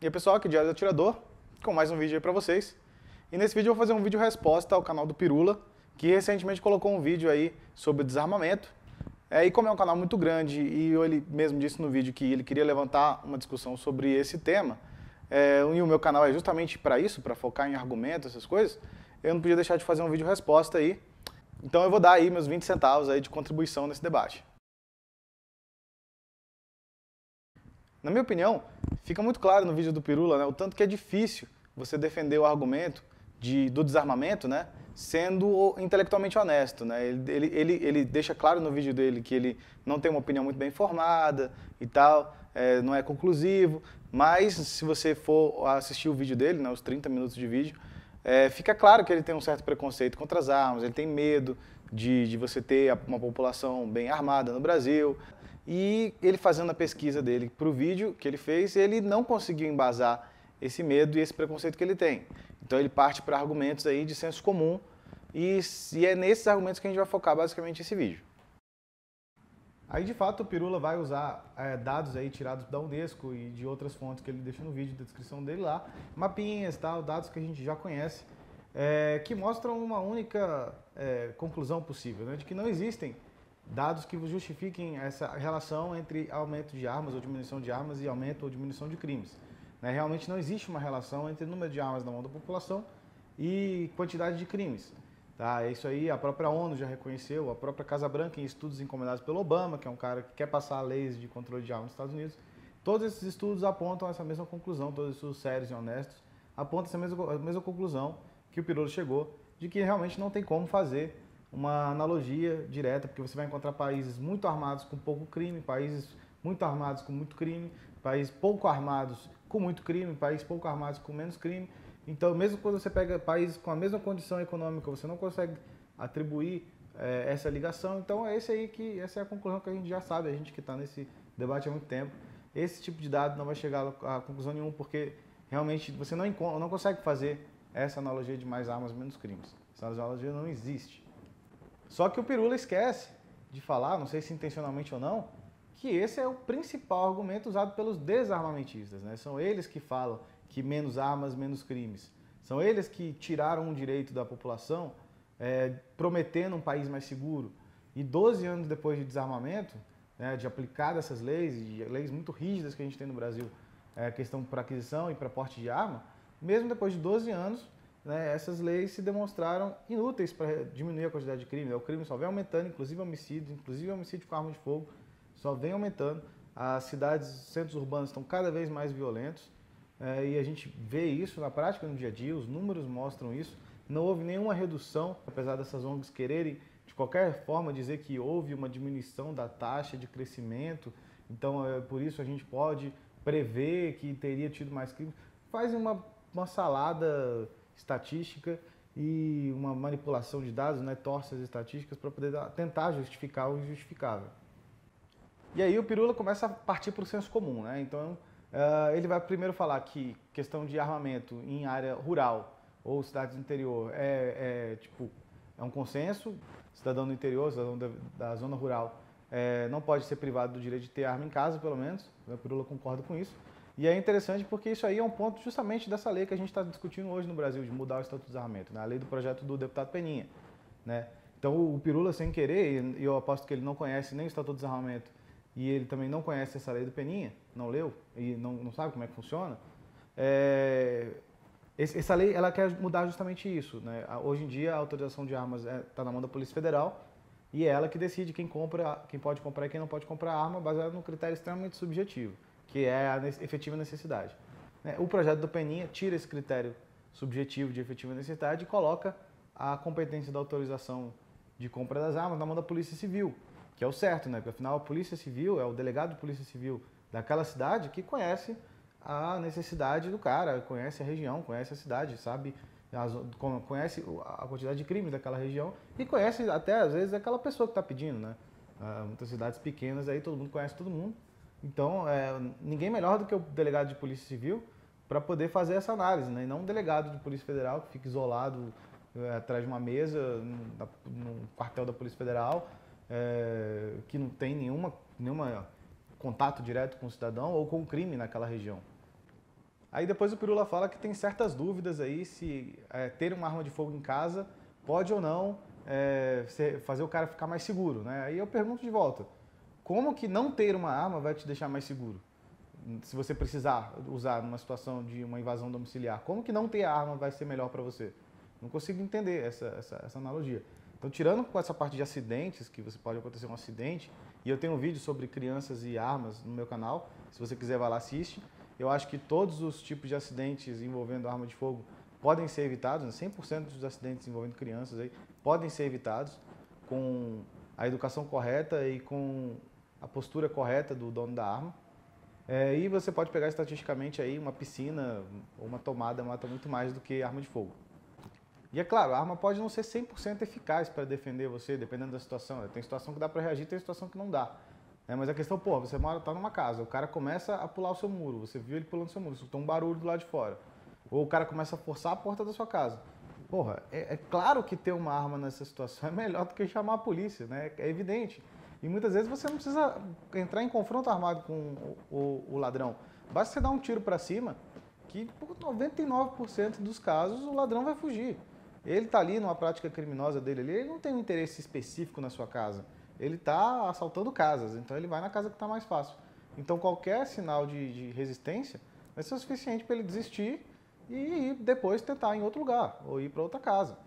E aí pessoal, aqui é o Diário do Atirador, com mais um vídeo aí pra vocês. E nesse vídeo eu vou fazer um vídeo resposta ao canal do Pirula, que recentemente colocou um vídeo aí sobre desarmamento. E como é um canal muito grande e ele mesmo disse no vídeo que ele queria levantar uma discussão sobre esse tema, e o meu canal é justamente para isso, para focar em argumentos, essas coisas, eu não podia deixar de fazer um vídeo resposta aí. Então eu vou dar aí meus 20 centavos aí de contribuição nesse debate. Na minha opinião, fica muito claro no vídeo do Pirula, né, o tanto que é difícil você defender o argumento do desarmamento, né, sendo intelectualmente honesto. Né? Ele deixa claro no vídeo dele que ele não tem uma opinião muito bem formada e tal, não é conclusivo, mas se você for assistir o vídeo dele, né, os 30 minutos de vídeo, fica claro que ele tem um certo preconceito contra as armas, ele tem medo de você ter uma população bem armada no Brasil. E ele fazendo a pesquisa dele para o vídeo que ele fez, ele não conseguiu embasar esse medo e esse preconceito que ele tem. Então ele parte para argumentos aí de senso comum e é nesses argumentos que a gente vai focar basicamente esse vídeo. Aí de fato o Pirula vai usar dados aí tirados da Unesco e de outras fontes que ele deixa no vídeo, da descrição dele lá, mapinhas, tal, dados que a gente já conhece, que mostram uma única conclusão possível, né, de que não existem dados que justifiquem essa relação entre aumento de armas ou diminuição de armas e aumento ou diminuição de crimes. Realmente não existe uma relação entre o número de armas na mão da população e quantidade de crimes. Tá? Isso aí a própria ONU já reconheceu, a própria Casa Branca em estudos encomendados pelo Obama, que é um cara que quer passar leis de controle de armas nos Estados Unidos. Todos esses estudos apontam essa mesma conclusão, todos os estudos sérios e honestos apontam essa mesma conclusão que o Pirula chegou, de que realmente não tem como fazer uma analogia direta, porque você vai encontrar países muito armados com pouco crime, países muito armados com muito crime, países pouco armados com muito crime, países pouco armados com menos crime. Então, mesmo quando você pega países com a mesma condição econômica, você não consegue atribuir essa ligação. Então, essa é a conclusão que a gente já sabe, a gente que está nesse debate há muito tempo. Esse tipo de dado não vai chegar a conclusão nenhuma, porque realmente você não consegue fazer essa analogia de mais armas, menos crimes. Essa analogia não existe. Só que o Pirula esquece de falar, não sei se intencionalmente ou não, que esse é o principal argumento usado pelos desarmamentistas. Né? São eles que falam que menos armas, menos crimes. São eles que tiraram um direito da população, prometendo um país mais seguro. E 12 anos depois de desarmamento, né, de aplicar essas leis, e leis muito rígidas que a gente tem no Brasil, questão para aquisição e para porte de arma, mesmo depois de 12 anos, essas leis se demonstraram inúteis para diminuir a quantidade de crime. O crime só vem aumentando, inclusive homicídio com arma de fogo, só vem aumentando. As cidades, centros urbanos estão cada vez mais violentos, e a gente vê isso na prática, no dia a dia, os números mostram isso. Não houve nenhuma redução, apesar dessas ONGs quererem, de qualquer forma, dizer que houve uma diminuição da taxa de crescimento, então por isso a gente pode prever que teria tido mais crime. Faz uma salada estatística e uma manipulação de dados, torce as estatísticas para poder tentar justificar o injustificável. E aí o Pirula começa a partir para o senso comum. Então ele vai primeiro falar que questão de armamento em área rural ou cidades do interior é um consenso, cidadão do interior, cidadão da zona rural não pode ser privado do direito de ter arma em casa, pelo menos. O Pirula concorda com isso. E é interessante porque isso aí é um ponto justamente dessa lei que a gente está discutindo hoje no Brasil, de mudar o Estatuto do Desarmamento, a lei do projeto do deputado Peninha. Então o Pirula, sem querer, e eu aposto que ele não conhece nem o Estatuto do Desarmamento, e ele também não conhece essa lei do Peninha, não leu, e não sabe como é que funciona, essa lei ela quer mudar justamente isso. Hoje em dia a autorização de armas está na mão da Polícia Federal, e é ela que decide quem pode comprar e quem não pode comprar arma, baseado num critério extremamente subjetivo, que é a efetiva necessidade. O projeto do Peninha tira esse critério subjetivo de efetiva necessidade e coloca a competência da autorização de compra das armas na mão da Polícia Civil, que é o certo, porque afinal a Polícia Civil é o delegado de Polícia Civil daquela cidade que conhece a necessidade do cara, conhece a região, conhece a cidade, sabe, conhece a quantidade de crimes daquela região e conhece até às vezes aquela pessoa que está pedindo. Muitas cidades pequenas aí todo mundo conhece todo mundo. Então, ninguém melhor do que o delegado de Polícia Civil para poder fazer essa análise, e não um delegado de Polícia Federal que fica isolado atrás de uma mesa no quartel da Polícia Federal, que não tem nenhuma contato direto com o cidadão ou com o crime naquela região. Aí depois o Pirula fala que tem certas dúvidas aí se ter uma arma de fogo em casa pode ou não fazer o cara ficar mais seguro, né? Aí eu pergunto de volta, como que não ter uma arma vai te deixar mais seguro? Se você precisar usar numa situação de uma invasão domiciliar, como que não ter arma vai ser melhor para você? Não consigo entender essa analogia. Então, tirando com essa parte de acidentes, que você pode acontecer um acidente, e eu tenho um vídeo sobre crianças e armas no meu canal, se você quiser vai lá, assiste. Eu acho que todos os tipos de acidentes envolvendo arma de fogo podem ser evitados, né? 100% dos acidentes envolvendo crianças aí podem ser evitados com a educação correta e com a postura correta do dono da arma. E você pode pegar estatisticamente aí uma piscina ou uma tomada mata muito mais do que arma de fogo. E é claro, a arma pode não ser 100% eficaz para defender você, dependendo da situação. Tem situação que dá para reagir, tem situação que não dá. Mas a questão, pô, você tá numa casa, o cara começa a pular o seu muro, você viu ele pulando o seu muro, você escutou um barulho do lado de fora. Ou o cara começa a forçar a porta da sua casa. Porra, é claro que ter uma arma nessa situação é melhor do que chamar a polícia, né? É evidente. E muitas vezes você não precisa entrar em confronto armado com o ladrão. Basta você dar um tiro para cima, que por 99% dos casos o ladrão vai fugir. Ele está ali numa prática criminosa dele ali, ele não tem um interesse específico na sua casa. Ele está assaltando casas, então ele vai na casa que está mais fácil. Então qualquer sinal de resistência vai ser o suficiente para ele desistir e depois tentar em outro lugar, ou ir para outra casa.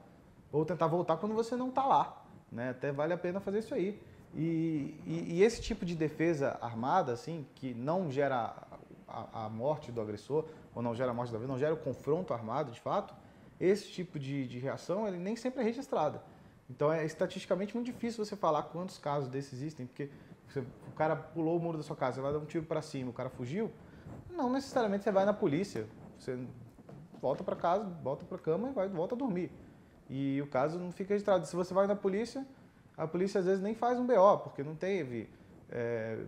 Ou tentar voltar quando você não está lá, né? Até vale a pena fazer isso aí. E esse tipo de defesa armada, assim, que não gera a morte do agressor, ou não gera a morte da vida, não gera o confronto armado de fato, esse tipo de reação ele nem sempre é registrada. Então é estatisticamente muito difícil você falar quantos casos desses existem, porque o cara pulou o muro da sua casa, você vai dar um tiro para cima, o cara fugiu, não necessariamente você vai na polícia, você volta para casa, volta para a cama e volta a dormir. E o caso não fica registrado. Se você vai na polícia, a polícia às vezes nem faz um BO, porque não teve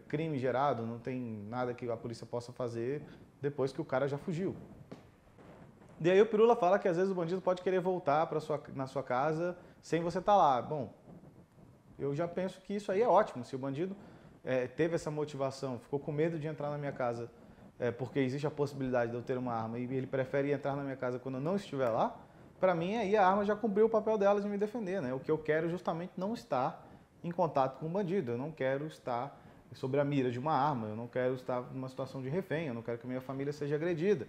crime gerado, não tem nada que a polícia possa fazer depois que o cara já fugiu. E aí o Pirula fala que às vezes o bandido pode querer voltar na sua casa sem você estar lá. Bom, eu já penso que isso aí é ótimo. Se o bandido teve essa motivação, ficou com medo de entrar na minha casa porque existe a possibilidade de eu ter uma arma e ele prefere entrar na minha casa quando eu não estiver lá, para mim aí a arma já cumpriu o papel dela de me defender, né? O que eu quero justamente não estar em contato com o bandido, eu não quero estar sobre a mira de uma arma, eu não quero estar numa situação de refém, eu não quero que a minha família seja agredida.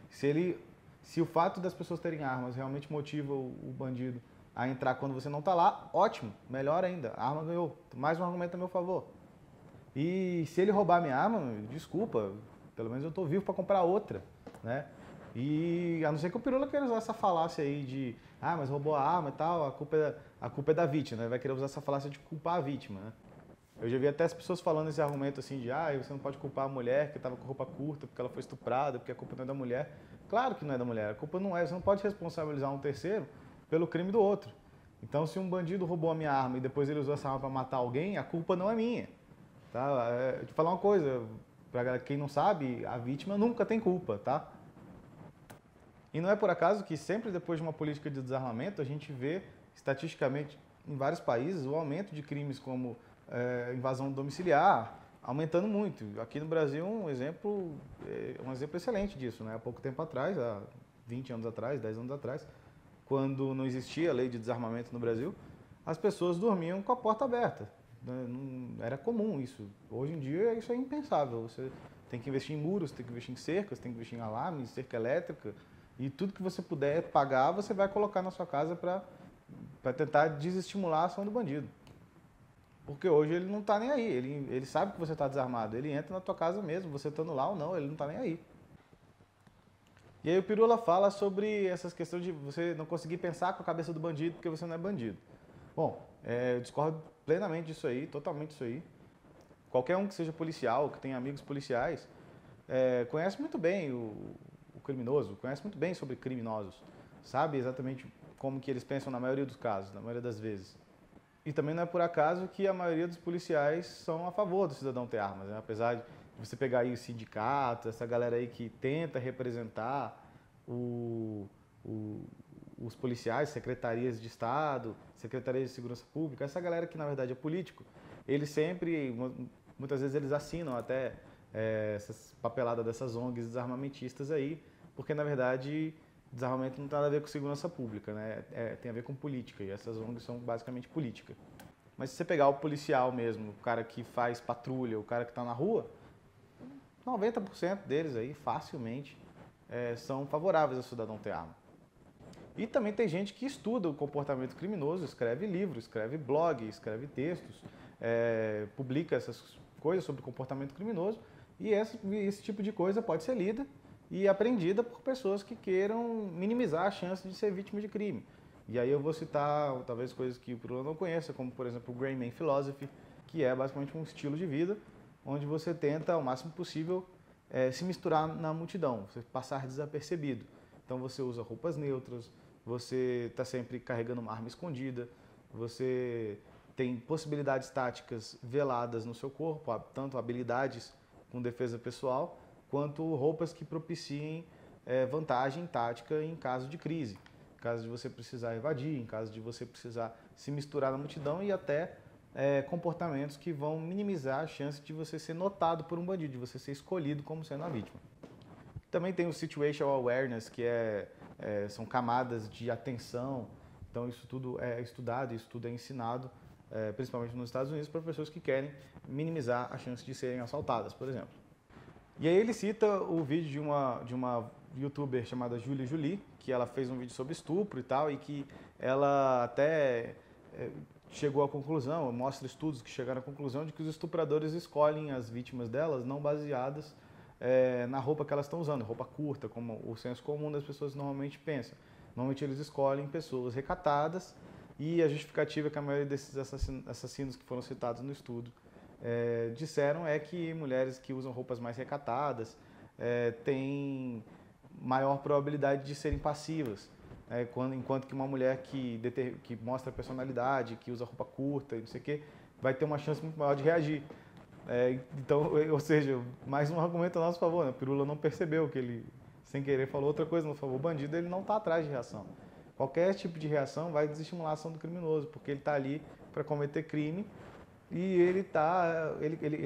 Se o fato das pessoas terem armas realmente motiva o bandido a entrar quando você não está lá, ótimo, melhor ainda, a arma ganhou, mais um argumento a meu favor. E se ele roubar minha arma, desculpa, pelo menos eu estou vivo para comprar outra, né? E a não ser que o Pirula queira usar essa falácia aí de mas roubou a arma e tal, a culpa é da vítima, né? Vai querer usar essa falácia de culpar a vítima, né? Eu já vi até as pessoas falando esse argumento assim de você não pode culpar a mulher que estava com roupa curta porque ela foi estuprada, porque a culpa não é da mulher. Claro que não é da mulher, a culpa não é, você não pode responsabilizar um terceiro pelo crime do outro. Então se um bandido roubou a minha arma e depois ele usou essa arma para matar alguém, a culpa não é minha. Tá? Te falar uma coisa, para quem não sabe, a vítima nunca tem culpa, tá? E não é por acaso que sempre depois de uma política de desarmamento a gente vê estatisticamente em vários países o aumento de crimes como invasão domiciliar, aumentando muito. Aqui no Brasil um exemplo excelente disso, né? Há pouco tempo atrás, há 20 anos atrás, 10 anos atrás, quando não existia a lei de desarmamento no Brasil, as pessoas dormiam com a porta aberta. Era comum isso. Hoje em dia isso é impensável. Você tem que investir em muros, tem que investir em cercas, tem que investir em alarmes, cerca elétrica, e tudo que você puder pagar, você vai colocar na sua casa para tentar desestimular a ação do bandido. Porque hoje ele não está nem aí, ele sabe que você está desarmado, ele entra na tua casa mesmo, você estando lá ou não, ele não está nem aí. E aí o Pirula fala sobre essas questões de você não conseguir pensar com a cabeça do bandido porque você não é bandido. Bom, eu discordo plenamente disso aí, totalmente disso aí. Qualquer um que seja policial, que tenha amigos policiais, conhece muito bem o criminoso, conhece muito bem sobre criminosos, sabe exatamente como que eles pensam na maioria dos casos, na maioria das vezes. E também não é por acaso que a maioria dos policiais são a favor do cidadão ter armas, né? Apesar de você pegar aí o sindicato, essa galera aí que tenta representar os policiais, secretarias de Estado, secretarias de Segurança Pública, essa galera que na verdade é político, eles sempre, muitas vezes eles assinam até essas papeladas dessas ONGs desarmamentistas aí, porque na verdade desarmamento não tem nada a ver com segurança pública, né? Tem a ver com política, e essas ONGs são basicamente política. Mas se você pegar o policial mesmo, o cara que faz patrulha, o cara que está na rua, 90% deles aí, facilmente, são favoráveis ao cidadão ter arma. E também tem gente que estuda o comportamento criminoso, escreve livros, escreve blog, escreve textos, publica essas coisas sobre comportamento criminoso, e esse tipo de coisa pode ser lida e aprendida por pessoas que queiram minimizar a chance de ser vítima de crime. E aí eu vou citar talvez coisas que o Pirula não conheça, como por exemplo o Gray Man Philosophy, que é basicamente um estilo de vida onde você tenta ao máximo possível se misturar na multidão, você passar desapercebido. Então você usa roupas neutras, você está sempre carregando uma arma escondida, você tem possibilidades táticas veladas no seu corpo, tanto habilidades com defesa pessoal, quanto roupas que propiciem vantagem tática em caso de crise, em caso de você precisar evadir, em caso de você precisar se misturar na multidão e até comportamentos que vão minimizar a chance de você ser notado por um bandido, de você ser escolhido como sendo a vítima. Também tem o Situational Awareness, que são camadas de atenção, então isso tudo é estudado, isso tudo é ensinado, principalmente nos Estados Unidos, para pessoas que querem minimizar a chance de serem assaltadas, por exemplo. E aí ele cita o vídeo de uma youtuber chamada Julia Julie, que ela fez um vídeo sobre estupro e tal, e que ela até chegou à conclusão, mostra estudos que chegaram à conclusão de que os estupradores escolhem as vítimas delas não baseadas na roupa que elas estão usando, roupa curta, como o senso comum das pessoas normalmente pensa. Normalmente eles escolhem pessoas recatadas e a justificativa que a maioria desses assassinos que foram citados no estudo disseram é que mulheres que usam roupas mais recatadas têm maior probabilidade de serem passivas, enquanto que uma mulher que mostra personalidade, que usa roupa curta e não sei o quê, vai ter uma chance muito maior de reagir. Então, ou seja, mais um argumento a nosso favor, né? O Pirula não percebeu que ele, sem querer, falou outra coisa no favor. O bandido ele não está atrás de reação. Qualquer tipo de reação vai desestimular a ação do criminoso, porque ele está ali para cometer crime e ele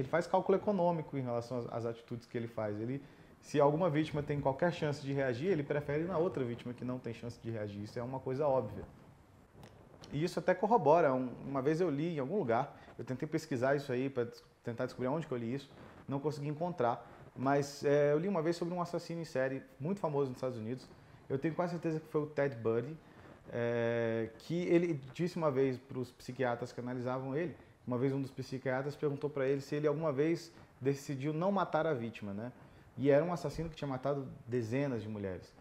faz cálculo econômico em relação às atitudes que ele faz. Se alguma vítima tem qualquer chance de reagir, ele prefere na outra vítima que não tem chance de reagir. Isso é uma coisa óbvia. E isso até corrobora. Uma vez eu li em algum lugar, eu tentei pesquisar isso aí para tentar descobrir onde que eu li isso, não consegui encontrar, mas eu li uma vez sobre um assassino em série muito famoso nos Estados Unidos. Eu tenho quase certeza que foi o Ted Bundy, que ele disse uma vez para os psiquiatras que analisavam ele, uma vez um dos psiquiatras perguntou para ele se ele alguma vez decidiu não matar a vítima, né? E era um assassino que tinha matado dezenas de mulheres.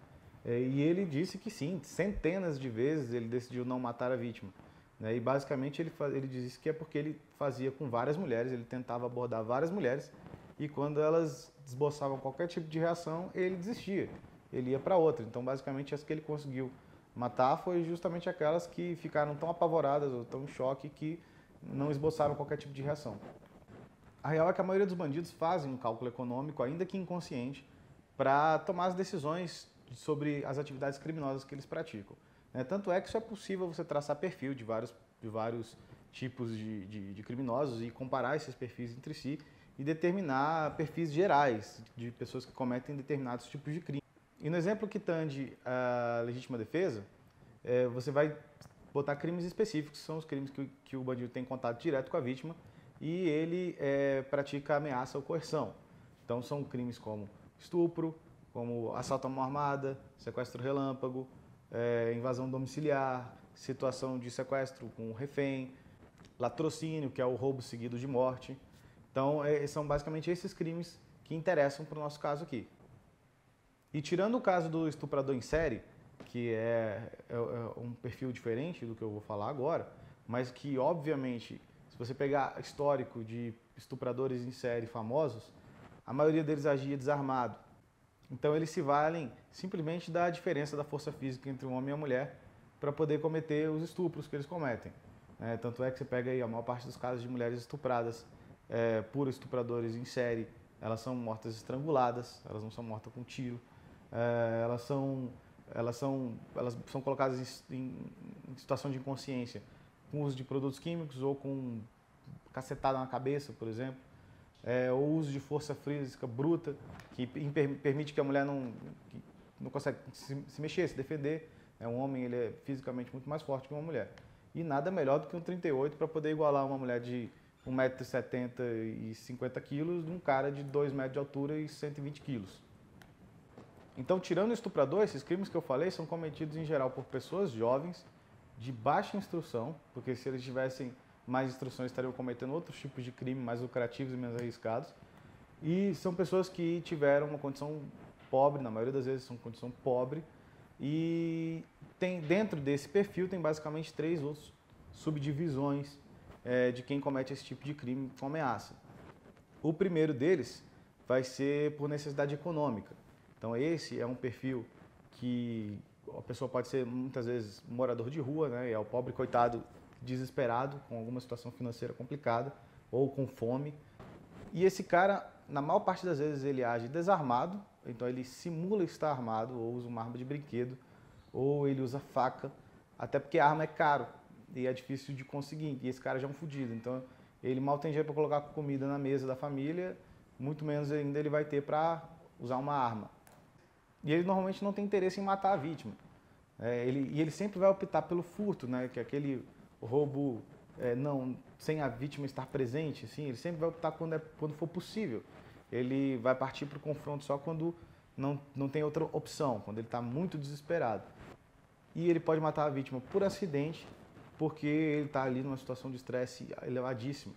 E ele disse que sim, centenas de vezes ele decidiu não matar a vítima. E basicamente ele disse que é porque ele fazia com várias mulheres, ele tentava abordar várias mulheres e quando elas esboçavam qualquer tipo de reação, ele desistia, ele ia para outra. Então basicamente as que ele conseguiu matar foi justamente aquelas que ficaram tão apavoradas ou tão em choque que não esboçaram qualquer tipo de reação. A real é que a maioria dos bandidos fazem um cálculo econômico, ainda que inconsciente, para tomar as decisões sobre as atividades criminosas que eles praticam. Tanto é que isso é possível você traçar perfil de vários tipos de criminosos e comparar esses perfis entre si e determinar perfis gerais de pessoas que cometem determinados tipos de crime. E no exemplo que tange a legítima defesa, você vai botar crimes específicos, que são os crimes que o bandido tem contato direto com a vítima e ele pratica ameaça ou coerção. Então são crimes como estupro, como assalto à mão armada, sequestro relâmpago, invasão domiciliar, situação de sequestro com refém, latrocínio, que é o roubo seguido de morte. Então, são basicamente esses crimes que interessam para o nosso caso aqui. E tirando o caso do estuprador em série, que é um perfil diferente do que eu vou falar agora, mas que, obviamente, se você pegar histórico de estupradores em série famosos, a maioria deles agia desarmado. Então eles se valem simplesmente da diferença da força física entre um homem e uma mulher para poder cometer os estupros que eles cometem. Tanto é que você pega aí a maior parte dos casos de mulheres estupradas por estupradores em série, elas são mortas estranguladas, elas não são mortas com tiro, elas são colocadas em situação de inconsciência com uso de produtos químicos ou com cacetada na cabeça, por exemplo. ou uso de força física bruta, que permite que a mulher que não consegue se mexer, se defender. Um homem ele é fisicamente muito mais forte que uma mulher. E nada melhor do que um 38 para poder igualar uma mulher de 1,70 m e 50 kg de um cara de 2 metros de altura e 120 kg. Então, tirando o estuprador, esses crimes que eu falei são cometidos em geral por pessoas jovens, de baixa instrução, porque se eles tivessem mais instruções estariam cometendo outros tipos de crime mais lucrativos e menos arriscados. E são pessoas que tiveram uma condição pobre, na maioria das vezes são condição pobre, e dentro desse perfil tem basicamente 3 outros subdivisões de quem comete esse tipo de crime com ameaça. O primeiro deles vai ser por necessidade econômica. Então esse é um perfil que a pessoa pode ser muitas vezes morador de rua, né? É o pobre coitado desesperado com alguma situação financeira complicada ou com fome. E esse cara, na maior parte das vezes, ele age desarmado, então ele simula estar armado, ou usa uma arma de brinquedo, ou ele usa faca, até porque a arma é caro e é difícil de conseguir, e esse cara já é um fudido, então ele mal tem dinheiro para colocar comida na mesa da família, muito menos ainda ele vai ter para usar uma arma. E ele normalmente não tem interesse em matar a vítima. Ele sempre vai optar pelo furto, né, que é aquele roubo sem a vítima estar presente, assim, ele sempre vai optar quando for possível. Ele vai partir para o confronto só quando não tem outra opção, quando ele está muito desesperado. E ele pode matar a vítima por acidente, porque ele está ali numa situação de estresse elevadíssimo.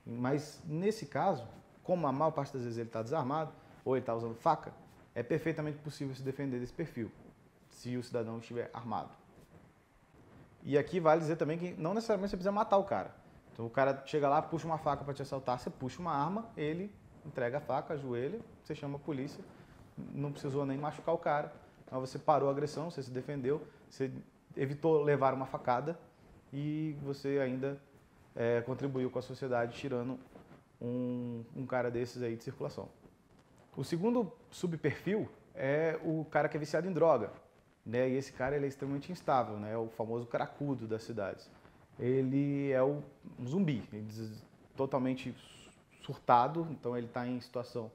Mas nesse caso, como a maior parte das vezes ele está desarmado, ou ele está usando faca, é perfeitamente possível se defender desse perfil, se o cidadão estiver armado. E aqui vale dizer também que não necessariamente você precisa matar o cara. Então o cara chega lá, puxa uma faca para te assaltar, você puxa uma arma, ele entrega a faca, ajoelha, você chama a polícia, não precisou nem machucar o cara, mas você parou a agressão, você se defendeu, você evitou levar uma facada e você ainda contribuiu com a sociedade tirando um cara desses aí de circulação. O segundo subperfil é o cara que é viciado em droga, né? E esse cara ele é extremamente instável, né? É o famoso cracudo das cidades. Ele é um zumbi, totalmente surtado, então ele está em situação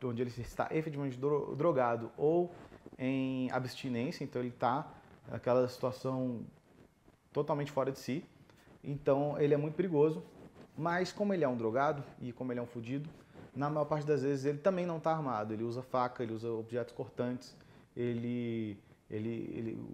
onde ele está efetivamente drogado ou em abstinência, então ele está naquela situação totalmente fora de si. Então ele é muito perigoso, mas como ele é um drogado e como ele é um fudido, na maior parte das vezes ele também não está armado, ele usa faca, ele usa objetos cortantes, ele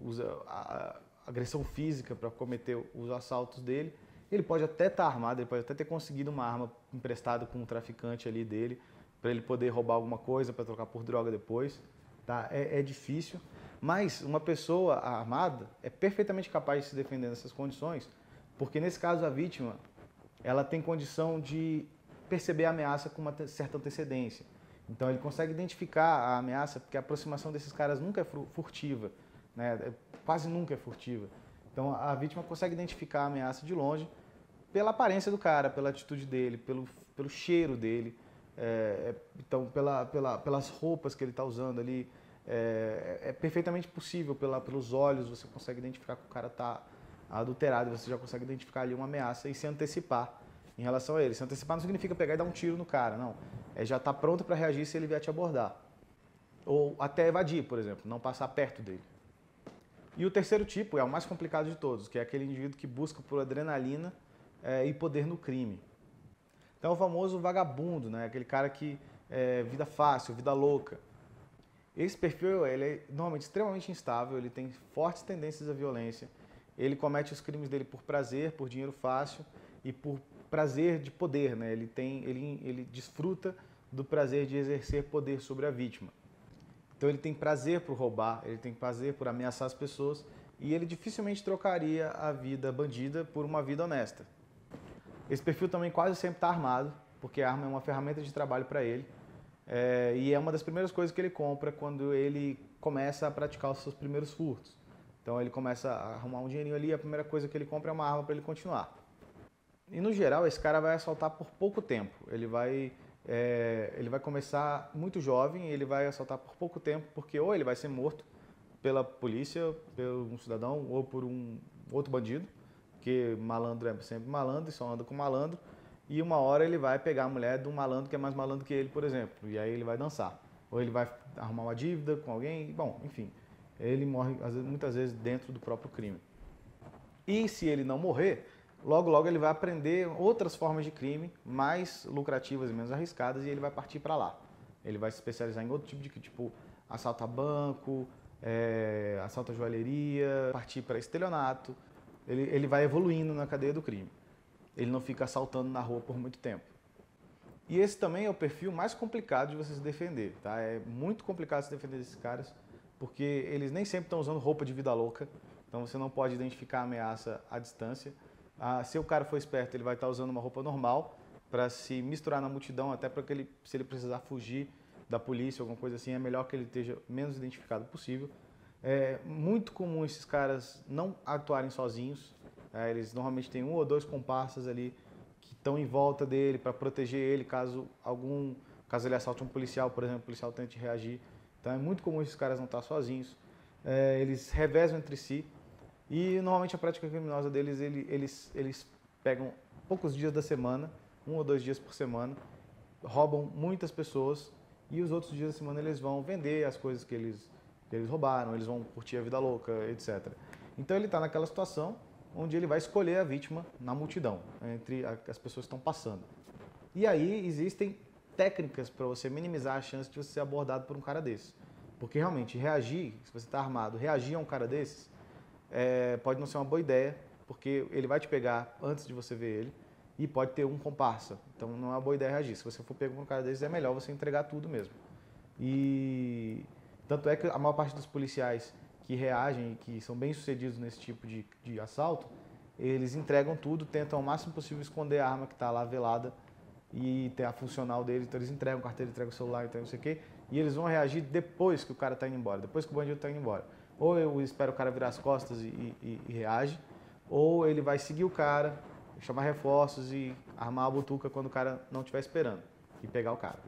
usa a agressão física para cometer os assaltos dele. Ele pode até estar armado, ele pode até ter conseguido uma arma emprestada com um traficante ali dele, para ele poder roubar alguma coisa, para trocar por droga depois. Tá? É difícil, mas uma pessoa armada é perfeitamente capaz de se defender nessas condições, porque nesse caso a vítima ela tem condição de perceber a ameaça com uma certa antecedência. Então ele consegue identificar a ameaça, porque a aproximação desses caras nunca é furtiva, né? Quase nunca é furtiva. Então a vítima consegue identificar a ameaça de longe pela aparência do cara, pela atitude dele, pelo cheiro dele, então pelas roupas que ele está usando ali. É perfeitamente possível, pelos olhos, você consegue identificar que o cara está adulterado, você já consegue identificar ali uma ameaça e se antecipar em relação a ele. Se antecipar não significa pegar e dar um tiro no cara, não. Já estar pronto para reagir se ele vier te abordar. Ou até evadir, por exemplo, não passar perto dele. E o terceiro tipo é o mais complicado de todos, que é aquele indivíduo que busca por adrenalina e poder no crime. Então é o famoso vagabundo, né? Aquele cara que vida fácil, vida louca. Esse perfil ele é normalmente extremamente instável, ele tem fortes tendências à violência, ele comete os crimes dele por prazer, por dinheiro fácil e por prazer de poder, né? Ele desfruta do prazer de exercer poder sobre a vítima. Então ele tem prazer por roubar, ele tem prazer por ameaçar as pessoas e ele dificilmente trocaria a vida bandida por uma vida honesta. Esse perfil também quase sempre está armado, porque a arma é uma ferramenta de trabalho para ele. E é uma das primeiras coisas que ele compra quando ele começa a praticar os seus primeiros furtos. Então ele começa a arrumar um dinheirinho ali, a primeira coisa que ele compra é uma arma para ele continuar. E no geral esse cara vai assaltar por pouco tempo. Ele vai começar muito jovem, ele vai assaltar por pouco tempo, porque ou ele vai ser morto pela polícia, por um cidadão ou por um outro bandido, porque malandro é sempre malandro e só anda com malandro. e uma hora ele vai pegar a mulher de um malandro que é mais malandro que ele, por exemplo, e aí ele vai dançar. Ou ele vai arrumar uma dívida com alguém, bom, enfim, ele morre muitas vezes dentro do próprio crime. E se ele não morrer, logo logo ele vai aprender outras formas de crime mais lucrativas e menos arriscadas e ele vai partir para lá. Ele vai se especializar em outro tipo de crime, tipo assalto a banco, assalto a joalheria, partir para estelionato. Ele vai evoluindo na cadeia do crime. Ele não fica assaltando na rua por muito tempo. E esse também é o perfil mais complicado de você se defender, tá? É muito complicado se defender desses caras, porque eles nem sempre estão usando roupa de vida louca, então você não pode identificar a ameaça à distância. Se o cara for esperto, ele vai estar usando uma roupa normal para se misturar na multidão, até para que ele, se ele precisar fugir da polícia, alguma coisa assim, é melhor que ele esteja menos identificado possível. É muito comum esses caras não atuarem sozinhos, eles normalmente têm um ou dois comparsas ali que estão em volta dele para proteger ele caso ele assalte um policial, por exemplo, o policial tente reagir. Então é muito comum esses caras não estar sozinhos. Eles revezam entre si e normalmente a prática criminosa deles, eles pegam poucos dias da semana, 1 ou 2 dias por semana, roubam muitas pessoas e os outros dias da semana eles vão vender as coisas que eles roubaram, eles vão curtir a vida louca, etc. Então ele está naquela situação onde ele vai escolher a vítima na multidão, entre as pessoas que estão passando. E aí existem técnicas para você minimizar a chance de você ser abordado por um cara desse. Porque realmente reagir, se você está armado, reagir a um cara desses, pode não ser uma boa ideia, porque ele vai te pegar antes de você ver ele e pode ter um comparsa. Então não é uma boa ideia reagir. Se você for pego por um cara desses, é melhor você entregar tudo mesmo. E tanto é que a maior parte dos policiais que reagem e que são bem-sucedidos nesse tipo de assalto, eles entregam tudo, tentam ao máximo possível esconder a arma que está lá velada e tem a funcional deles, então eles entregam a carteira, entregam o celular, entregam não sei o quê, e eles vão reagir depois que o cara está indo embora, depois que o bandido está indo embora. Ou eu espero o cara virar as costas e reage, ou ele vai seguir o cara, chamar reforços e armar a butuca quando o cara não estiver esperando e pegar o cara.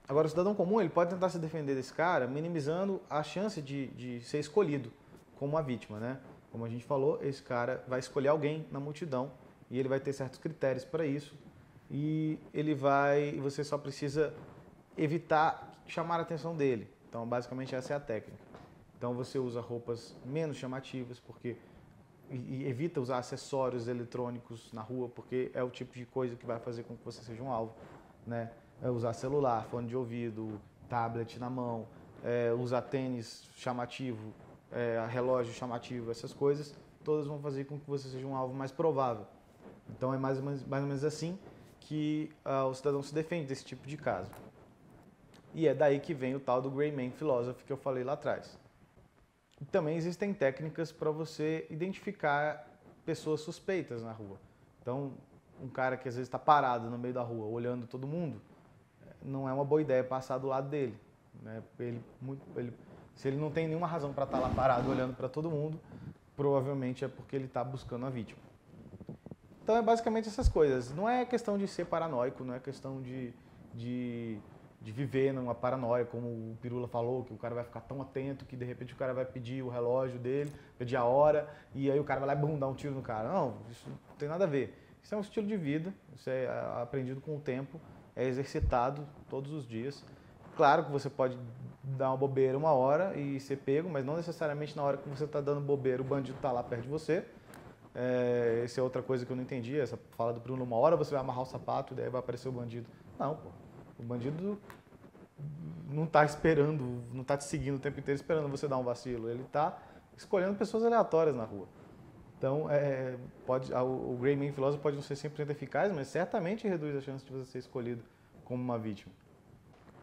Agora, o cidadão comum ele pode tentar se defender desse cara, minimizando a chance de ser escolhido como uma vítima, né? Como a gente falou, esse cara vai escolher alguém na multidão e ele vai ter certos critérios para isso e você só precisa evitar chamar a atenção dele. Então, basicamente essa é a técnica. Então, você usa roupas menos chamativas e evita usar acessórios eletrônicos na rua, porque é o tipo de coisa que vai fazer com que você seja um alvo, né? Usar celular, fone de ouvido, tablet na mão, usar tênis chamativo, relógio chamativo, essas coisas, todas vão fazer com que você seja um alvo mais provável. Então é mais ou menos assim que o cidadão se defende desse tipo de caso. E é daí que vem o tal do Gray Man Philosophy que eu falei lá atrás. E também existem técnicas para você identificar pessoas suspeitas na rua. Então, um cara que às vezes está parado no meio da rua, olhando todo mundo, não é uma boa ideia passar do lado dele, né? Se ele não tem nenhuma razão para estar lá parado olhando para todo mundo, provavelmente é porque ele está buscando a vítima. Então é basicamente essas coisas. Não é questão de ser paranoico, não é questão de viver numa paranoia, como o Pirula falou, que o cara vai ficar tão atento que de repente o cara vai pedir o relógio dele, pedir a hora, e aí o cara vai lá e dar um tiro no cara. Não, isso não tem nada a ver. Isso é um estilo de vida, isso é aprendido com o tempo, é exercitado todos os dias. Claro que você pode dar uma bobeira uma hora e ser pego, mas não necessariamente na hora que você está dando bobeira o bandido está lá perto de você. Essa é outra coisa que eu não entendi, essa fala do Bruno, uma hora você vai amarrar o sapato e daí vai aparecer o bandido. Não, pô. O bandido não está esperando, não está te seguindo o tempo inteiro esperando você dar um vacilo. Ele está escolhendo pessoas aleatórias na rua. Então, o Gray Man Philosophy pode não ser 100% eficaz, mas certamente reduz a chance de você ser escolhido como uma vítima.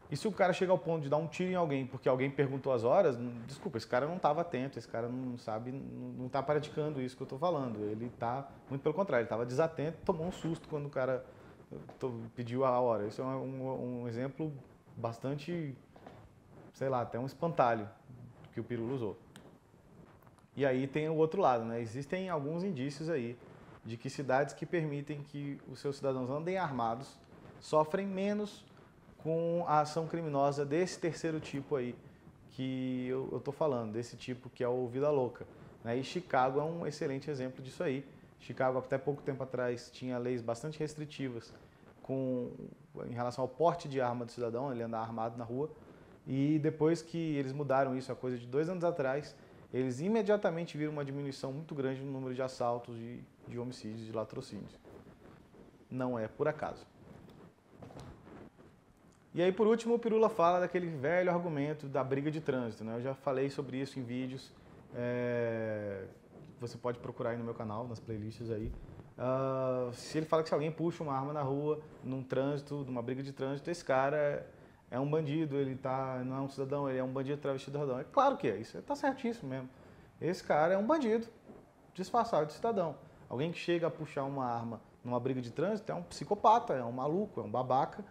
E se o cara chega ao ponto de dar um tiro em alguém porque alguém perguntou as horas, desculpa, esse cara não estava atento, esse cara não sabe, não está praticando isso que eu estou falando. Ele está, muito pelo contrário, ele estava desatento, tomou um susto quando o cara pediu a hora. Isso é um exemplo bastante, sei lá, até um espantalho que o Pirula usou. E aí tem o outro lado, né? Existem alguns indícios aí de que cidades que permitem que os seus cidadãos andem armados sofrem menos com a ação criminosa desse terceiro tipo aí que eu estou falando, desse tipo que é o Vida Louca, né? E Chicago é um excelente exemplo disso aí. Chicago, até pouco tempo atrás, tinha leis bastante restritivas em relação ao porte de arma do cidadão, ele andar armado na rua. E depois que eles mudaram isso, a coisa de 2 anos atrás, eles imediatamente viram uma diminuição muito grande no número de assaltos, de homicídios, de latrocínios. Não é por acaso. E aí, por último, o Pirula fala daquele velho argumento da briga de trânsito, né? Eu já falei sobre isso em vídeos, você pode procurar aí no meu canal, nas playlists aí. Se ele fala que se alguém puxa uma arma na rua, num trânsito, numa briga de trânsito, esse cara é um bandido, não é um cidadão, ele é um bandido travestido de cidadão. É claro que é, isso está certíssimo mesmo. Esse cara é um bandido disfarçado de cidadão. Alguém que chega a puxar uma arma numa briga de trânsito é um psicopata, é um maluco, é um babaca.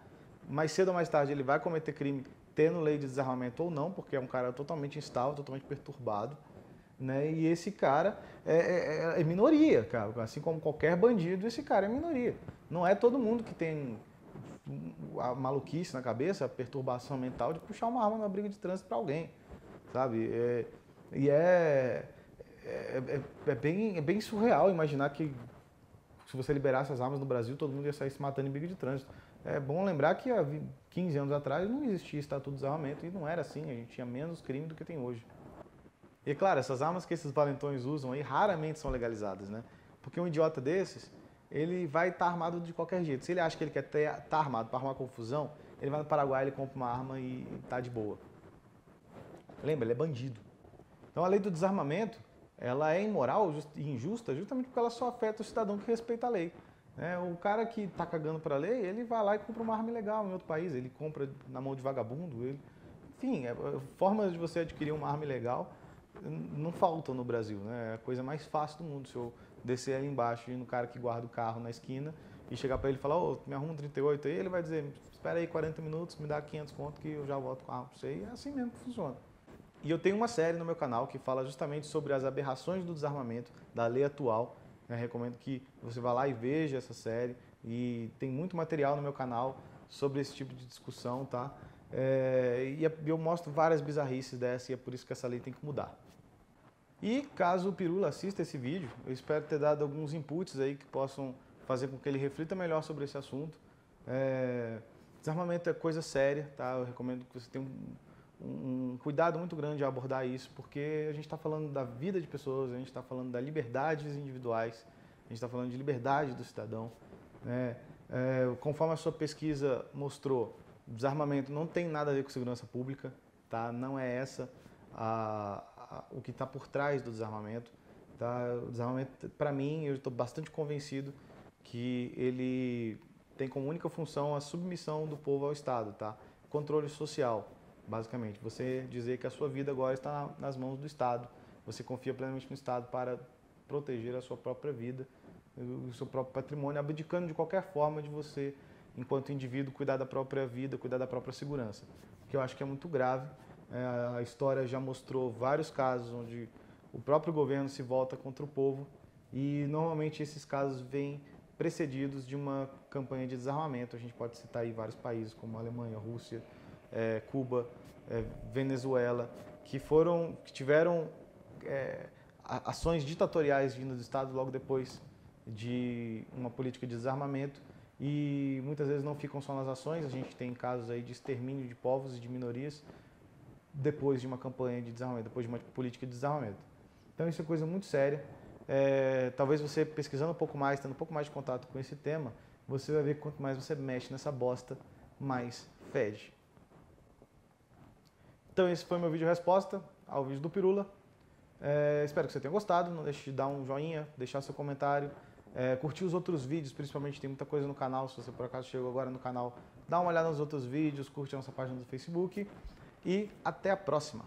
Mais cedo ou mais tarde ele vai cometer crime tendo lei de desarmamento ou não, porque é um cara totalmente instável, totalmente perturbado. Né? E esse cara é minoria, cara. Assim como qualquer bandido, esse cara é minoria. Não é todo mundo que tem a maluquice na cabeça, a perturbação mental de puxar uma arma numa briga de trânsito para alguém, sabe? É bem surreal imaginar que se você liberasse as armas no Brasil, todo mundo ia sair se matando em briga de trânsito. É bom lembrar que há 15 anos atrás não existia estatuto de desarmamento e não era assim, a gente tinha menos crime do que tem hoje. E claro, essas armas que esses valentões usam aí raramente são legalizadas, né? Porque um idiota desses, ele vai estar armado de qualquer jeito. Se ele acha que ele quer estar armado para arrumar confusão, ele vai no Paraguai, ele compra uma arma e tá de boa. Lembra, ele é bandido. Então a lei do desarmamento, ela é imoral e injusta justamente porque ela só afeta o cidadão que respeita a lei. O cara que está cagando para a lei, ele vai lá e compra uma arma ilegal em outro país, ele compra na mão de vagabundo, enfim, formas de você adquirir uma arma ilegal não faltam no Brasil, né? É a coisa mais fácil do mundo. Se eu descer ali embaixo e ir no cara que guarda o carro na esquina e chegar para ele e falar, me arruma um 38 aí, ele vai dizer, espera aí 40 minutos, me dá 500 conto que eu já volto com a arma para você. E é assim mesmo que funciona. E eu tenho uma série no meu canal que fala justamente sobre as aberrações do desarmamento, da lei atual. Recomendo que você vá lá e veja essa série. E tem muito material no meu canal sobre esse tipo de discussão, tá? E eu mostro várias bizarrices dessa e é por isso que essa lei tem que mudar. E caso o Pirula assista esse vídeo, eu espero ter dado alguns inputs aí que possam fazer com que ele reflita melhor sobre esse assunto. Desarmamento é coisa séria, tá? Eu recomendo que você tenha um cuidado muito grande ao abordar isso, porque a gente está falando da vida de pessoas, a gente está falando das liberdades individuais, a gente está falando de liberdade do cidadão. Conforme a sua pesquisa mostrou, desarmamento não tem nada a ver com segurança pública, tá? Não é essa o que está por trás do desarmamento. Tá? O desarmamento, para mim, eu estou bastante convencido que ele tem como única função a submissão do povo ao Estado, tá? Controle social, basicamente. Você dizer que a sua vida agora está nas mãos do Estado. Você confia plenamente no Estado para proteger a sua própria vida, o seu próprio patrimônio, abdicando de qualquer forma de você, enquanto indivíduo, cuidar da própria vida, cuidar da própria segurança. Que eu acho que é muito grave. A história já mostrou vários casos onde o próprio governo se volta contra o povo e normalmente esses casos vêm precedidos de uma campanha de desarmamento. A gente pode citar aí vários países como a Alemanha, Rússia, Cuba, Venezuela, que tiveram ações ditatoriais vindo do Estado logo depois de uma política de desarmamento e muitas vezes não ficam só nas ações, a gente tem casos aí de extermínio de povos e de minorias depois de uma campanha de desarmamento, depois de uma política de desarmamento. Então isso é coisa muito séria. Talvez você pesquisando um pouco mais, tendo um pouco mais de contato com esse tema, você vai ver que quanto mais você mexe nessa bosta, mais fede. Então esse foi meu vídeo resposta ao vídeo do Pirula. Espero que você tenha gostado, não deixe de dar um joinha, deixar seu comentário, curtir os outros vídeos, principalmente tem muita coisa no canal, se você por acaso chegou agora no canal, dá uma olhada nos outros vídeos, curte a nossa página do Facebook e até a próxima!